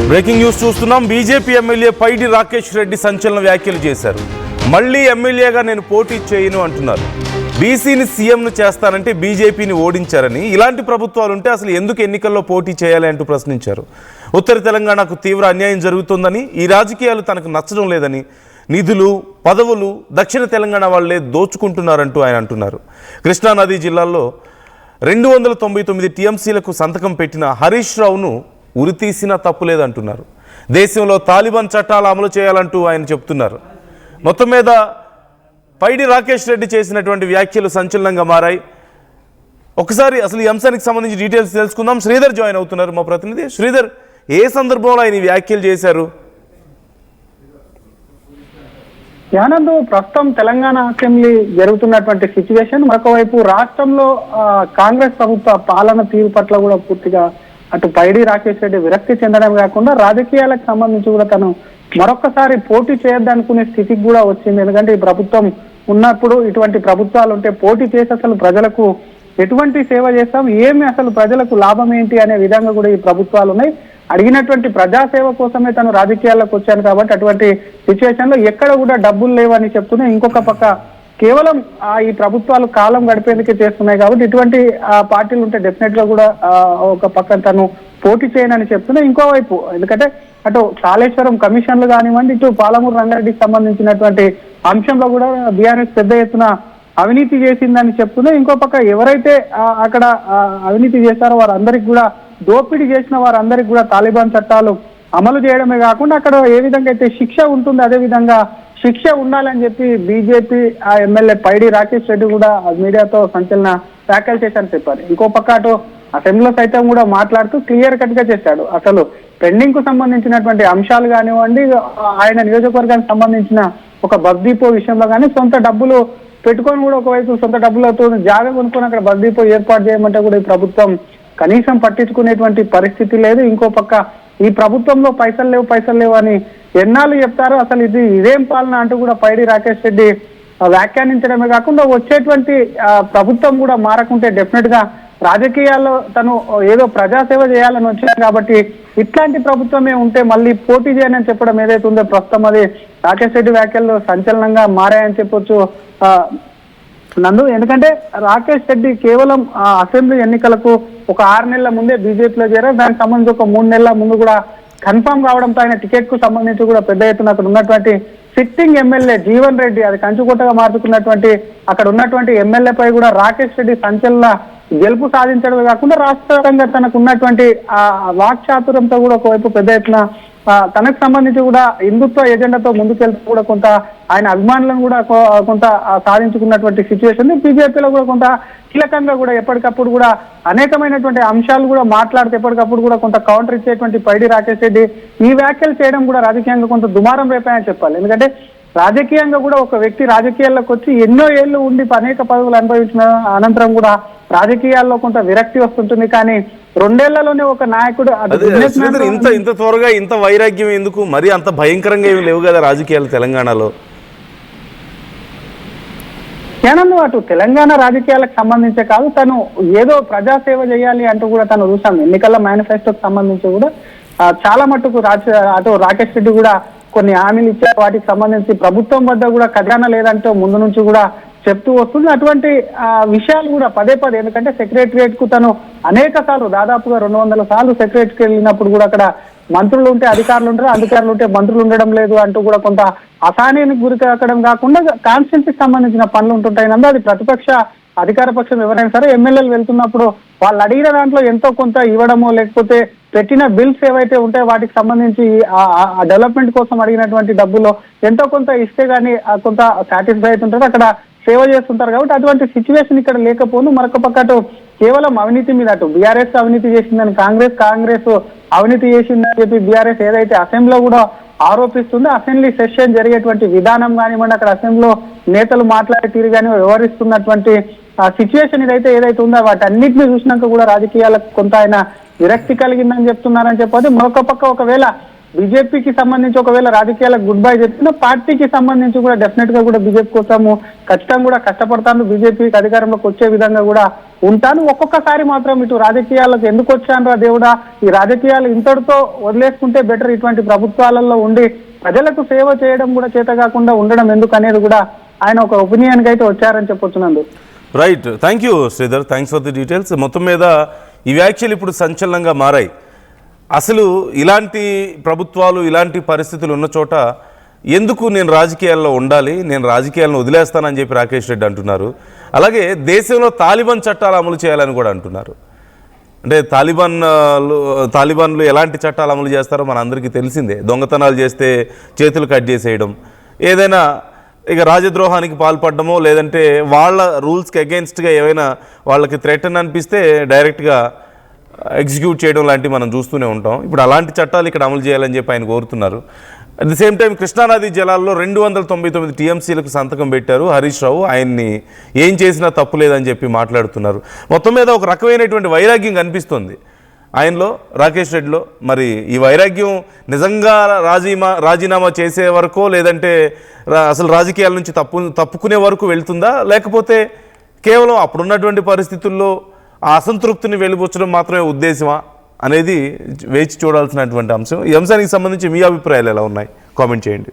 Breaking news చూస్తున్నాం. BJP MLA పైడి రాకేష్ రెడ్డి సంచలన వ్యాఖ్యలు చేశారు. మళ్ళీ ఎమ్మెల్యేగా నేను పోటీ చేయను అంటున్నారు. బీసీని సీఎంను చేస్తానంటే బీజేపీని ఓడించారని, ఇలాంటి ప్రభుత్వాలు ఉంటే అసలు ఎందుకు ఎన్నికల్లో పోటీ చేయాలి అంటూ ప్రశ్నించారు. ఉత్తర తెలంగాణకు తీవ్ర అన్యాయం జరుగుతోందని, ఈ రాజకీయాలు తనకు నచ్చడం లేదని, నిధులు పదవులు దక్షిణ తెలంగాణ వాళ్లే దోచుకుంటున్నారంటూ ఆయన అంటున్నారు. కృష్ణానది జిల్లాలో 299 టీఎంసీలకు సంతకం పెట్టిన హరీష్ రావును ఉరితీసినా తప్పులేదంటున్నారు. దేశంలో తాలిబాన్ చట్టాలు అమలు చేయాలంటూ ఆయన చెప్తున్నారు. మొత్తం మీద పైడి రాకేష్ రెడ్డి చేసినటువంటి వ్యాఖ్యలు సంచలనంగా మారాయి. ఒకసారి అసలు ఈ అంశానికి సంబంధించి డీటెయిల్స్ తెలుసుకుందాం. శ్రీధర్ జాయిన్ అవుతున్నారు, మా ప్రతినిధి. శ్రీధర్, ఏ సందర్భంలో ఆయన వ్యాఖ్యలు చేశారు? యానందు, ప్రస్తుతం తెలంగాణ అసెంబ్లీ జరుగుతున్నటువంటి సిచ్యువేషన్, మరొకవైపు రాష్ట్రంలో కాంగ్రెస్ ప్రభుత్వ పాలన తీరు పట్ల కూడా పూర్తిగా అటు పైడి రాకేష్ రెడ్డి విరక్తి చెందడం కాకుండా రాజకీయాలకు సంబంధించి కూడా తను మరొకసారి పోటీ చేయొద్దనుకునే స్థితికి కూడా వచ్చింది. ఎందుకంటే ఈ ప్రభుత్వం ఉన్నప్పుడు ఇటువంటి ప్రభుత్వాలు ఉంటే పోటీ చేసి అసలు ప్రజలకు ఎటువంటి సేవ చేస్తాం, ఏమి అసలు ప్రజలకు లాభం ఏంటి అనే విధంగా కూడా ఈ ప్రభుత్వాలు ఉన్నాయి. అడిగినటువంటి ప్రజాసేవ కోసమే తను రాజకీయాల్లోకి వచ్చాను కాబట్టి అటువంటి సిచ్యువేషన్ లో ఎక్కడ కూడా డబ్బులు లేవని చెప్తూనే, ఇంకొక పక్క కేవలం ఈ ప్రభుత్వాలు కాలం గడిపేందుకే చేస్తున్నాయి కాబట్టి ఇటువంటి పార్టీలు ఉంటే డెఫినెట్ గా కూడా ఒక పక్క తను పోటీ చేయనని చెప్తున్నా. ఇంకోవైపు ఎందుకంటే అటు కాళేశ్వరం కమిషన్లు కానివ్వండి, ఇటు పాలమూరు రంగారెడ్డికి సంబంధించినటువంటి అంశంలో కూడా బీఆర్ఎస్ పెద్ద ఎత్తున అవినీతి చేసిందని చెప్తున్నా. ఇంకో పక్క ఎవరైతే అక్కడ అవినీతి చేశారో వారందరికి కూడా, దోపిడీ చేసిన వారందరికి కూడా తాలిబాన్ చట్టాలు అమలు చేయడమే కాకుండా అక్కడ ఏ విధంగా అయితే శిక్ష ఉంటుంది అదే విధంగా శిక్ష ఉండాలని చెప్పి బీజేపీ ఎమ్మెల్యే పైడి రాకేష్ రెడ్డి కూడా మీడియాతో సంచలన వ్యాఖ్యలు చేశారని చెప్పారు. ఇంకో పక్క అటు అసెంబ్లీలో సైతం కూడా మాట్లాడుతూ క్లియర్ కట్ గా చేశాడు. అసలు పెండింగ్ కు సంబంధించినటువంటి అంశాలు కానివ్వండి, ఆయన నియోజకవర్గానికి సంబంధించిన ఒక బస్ డిపో విషయంలో కానీ సొంత డబ్బులు పెట్టుకొని కూడా ఒకవైపు సొంత డబ్బులతో జాగా కొనుక్కొని అక్కడ బస్ డిపో ఏర్పాటు చేయమంటే కూడా ఈ ప్రభుత్వం కనీసం పట్టించుకునేటువంటి పరిస్థితి లేదు. ఇంకో పక్క ఈ ప్రభుత్వంలో పైసలు లేవు అని ఎన్నాళ్ళు చెప్తారో, అసలు ఇదేం పాలన అంటూ కూడా పైడి రాకేష్ రెడ్డి వ్యాఖ్యానించడమే కాకుండా వచ్చేటువంటి ప్రభుత్వం కూడా మారకుంటే డెఫినెట్ గా రాజకీయాల్లో తను ఏదో ప్రజాసేవ చేయాలని వచ్చాను కాబట్టి ఇట్లాంటి ప్రభుత్వమే ఉంటే మళ్ళీ పోటీ చేయనని చెప్పడం ఏదైతే ఉందో ప్రస్తుతం అది రాకేష్ రెడ్డి వ్యాఖ్యలు సంచలనంగా మారాయని చెప్పొచ్చు నందు. ఎందుకంటే రాకేష్ రెడ్డి కేవలం అసెంబ్లీ ఎన్నికలకు ఒక 6 నెలల ముందే బీజేపీలో చేరారు. దానికి సంబంధించి ఒక 3 నెలల ముందు కూడా కన్ఫర్మ్ కావడంతో ఆయన టికెట్ కు సంబంధించి కూడా పెద్ద ఎత్తున అక్కడ ఉన్నటువంటి సిట్టింగ్ ఎమ్మెల్యే జీవన్ రెడ్డి, అది కంచుకోటగా మార్చుకున్నటువంటి అక్కడ ఉన్నటువంటి ఎమ్మెల్యేపై కూడా రాకేష్ రెడ్డి సంచలన గెలుపు సాధించడమే కాకుండా రాష్ట్రంగా తనకు ఉన్నటువంటి వాక్చాతుర్యంతో కూడా ఒకవైపు పెద్ద ఎత్తున తనకు సంబంధించి కూడా హిందుత్వ ఎజెండాతో ముందుకెళ్తూ కూడా కొంత ఆయన అభిమానులను కూడా కొంత సాధించుకున్నటువంటి సిచ్యువేషన్. బీజేపీలో కూడా కొంత కీలకంగా కూడా ఎప్పటికప్పుడు కూడా అనేకమైనటువంటి అంశాలు కూడా మాట్లాడితే ఎప్పటికప్పుడు కూడా కొంత కౌంటర్ ఇచ్చేటువంటి పైడి రాకేష్ రెడ్డి ఈ వ్యాఖ్యలు చేయడం కూడా రాజకీయంగా కొంత దుమారం రేపాయని చెప్పాలి. ఎందుకంటే రాజకీయంగా కూడా ఒక వ్యక్తి రాజకీయాల్లోకి వచ్చి ఎన్నో ఏళ్ళు ఉండి అనేక పదవులు అనుభవించిన అనంతరం కూడా రాజకీయాల్లో కొంత విరక్తి వస్తుంటుంది. కానీ 2 ఏళ్లలోనే ఒక నాయకుడు ఇంత త్వరగా ఇంత వైరాగ్యం ఎందుకు? మరి అంత భయంకరంగా ఏమి లేవు కదా రాజకీయాలు తెలంగాణలో. ఏనన్ను అటు తెలంగాణ రాజకీయాలకు సంబంధించే కాదు, తను ఏదో ప్రజాసేవ చేయాలి అంటూ కూడా తను చూసాం. ఎన్నికల మేనిఫెస్టోకి సంబంధించి కూడా చాలా మట్టుకు అటు రాకేష్ రెడ్డి కూడా కొన్ని హామీలు ఇచ్చారు. వాటికి సంబంధించి ప్రభుత్వం వద్ద కూడా ఖజానా లేదంటూ ముందు నుంచి కూడా చెప్తూ వస్తుంది. అటువంటి విషయాలు కూడా పదే ఎందుకంటే సెక్రటరియట్ కు తను అనేక సార్లు, దాదాపుగా 200 సార్లు సెక్రటరీకి వెళ్ళినప్పుడు కూడా అక్కడ మంత్రులు ఉంటే అధికారులు ఉంటారు, అధికారులు ఉంటే మంత్రులు ఉండడం లేదు అంటూ కూడా కొంత అసహనానికి గురి కాకడం కాకుండా కాన్స్టిట్యూన్సీకి సంబంధించిన పనులు ఉంటుంటాయి నందు. అది ప్రతిపక్ష అధికార పక్షం ఎవరైనా సరే ఎమ్మెల్యేలు వెళ్తున్నప్పుడు వాళ్ళు అడిగిన దాంట్లో ఎంతో కొంత ఇవ్వడమో, లేకపోతే పెట్టిన బిల్స్ ఏవైతే ఉంటాయో వాటికి సంబంధించి డెవలప్మెంట్ కోసం అడిగినటువంటి డబ్బులో ఎంతో కొంత ఇస్తే గానీ కొంత సాటిస్ఫై అవుతుంటారు, అక్కడ సేవ చేస్తుంటారు. కాబట్టి అటువంటి సిచ్యువేషన్ ఇక్కడ లేకపోను. మరొక పక్కటు కేవలం అవినీతి మీద అటు బీఆర్ఎస్ అవినీతి చేసిందని కాంగ్రెస్ అవినీతి చేసిందని చెప్పి బీఆర్ఎస్ ఏదైతే అసెంబ్లీలో కూడా ఆరోపిస్తుందో, అసెంబ్లీ సెషన్ జరిగేటువంటి విధానం కానివ్వండి, అక్కడ అసెంబ్లీలో నేతలు మాట్లాడే తీరు కానీ వ్యవహరిస్తున్నటువంటి సిచ్యువేషన్ ఏదైతే ఉందో వాటన్నిటిని చూసినాక కూడా రాజకీయాలకు కొంత ఆయన విరక్తి కలిగిందని చెప్తున్నారని చెప్పొచ్చు. మరొక పక్క ఒకవేళ బీజేపీకి సంబంధించి ఒకవేళ రాజకీయాలకు గుడ్ బై చెప్పిన పార్టీకి సంబంధించి కూడా డెఫినెట్ గా కూడా బీజేపీ కోసము ఖచ్చితంగా కూడా కష్టపడతాను, బీజేపీకి అధికారంలోకి వచ్చే విధంగా కూడా ఉంటాను. ఒక్కొక్కసారి మాత్రం ఇటు రాజకీయాలకు ఎందుకు వచ్చాను రా దేవుడా, ఈ రాజకీయాలు ఇంతటితో వదిలేసుకుంటే బెటర్, ఇటువంటి ప్రభుత్వాలలో ఉండి ప్రజలకు సేవ చేయడం కూడా చేత కాకుండా ఉండడం ఎందుకు అనేది కూడా ఆయన ఒక ఒపీనియన్కి అయితే వచ్చారని చెప్పొచ్చునందు. Right, thank you Sridhar, thanks for the details. మొత్తం మీద ఈ వ్యాఖ్యలు ఇప్పుడు సంచలనంగా మారాయి. అసలు ఇలాంటి ప్రభుత్వాలు ఇలాంటి పరిస్థితులు ఉన్న చోట ఎందుకు నేను రాజకీయాల్లో ఉండాలి, నేను రాజకీయాలను వదిలేస్తానని చెప్పి రాకేష్ రెడ్డి అంటున్నారు. అలాగే దేశంలో తాలిబాన్ చట్టాలు అమలు చేయాలని కూడా అంటున్నారు. అంటే తాలిబాన్లు ఎలాంటి చట్టాలు అమలు చేస్తారో మన అందరికీ తెలిసిందే. దొంగతనాలు చేస్తే చేతులు కట్ చేసేయడం, ఏదైనా ఇక రాజద్రోహానికి పాల్పడడమో లేదంటే వాళ్ళ రూల్స్కి అగెన్స్ట్గా ఏవైనా వాళ్ళకి థ్రెట్ అని అనిపిస్తే డైరెక్ట్గా ఎగ్జిక్యూట్ చేయడం లాంటివి మనం చూస్తూనే ఉంటాం. ఇప్పుడు అలాంటి చట్టాలు ఇక్కడ అమలు చేయాలని చెప్పి ఆయన కోరుతున్నారు. అట్ ది సేమ్ టైం కృష్ణానది జలాల్లో 299 టీఎంసీలకు సంతకం పెట్టారు హరీష్ రావు. ఆయన్ని ఏం చేసినా తప్పు లేదని చెప్పి మాట్లాడుతున్నారు. మొత్తం మీద ఒక రకమైనటువంటి వైరాగ్యం కనిపిస్తుంది ఆయనలో, రాకేష్ రెడ్డిలో. మరి ఈ వైరాగ్యం నిజంగా రాజీనామా చేసే వరకో లేదంటే అసలు రాజకీయాల నుంచి తప్పుకునే వరకు వెళ్తుందా, లేకపోతే కేవలం అప్పుడున్నటువంటి పరిస్థితుల్లో ఆ అసంతృప్తిని వెలిబుచ్చడం మాత్రమే ఉద్దేశమా అనేది వేచి చూడాల్సినటువంటి అంశం. ఈ అంశానికి సంబంధించి మీ అభిప్రాయాలు ఎలా ఉన్నాయి కామెంట్ చేయండి.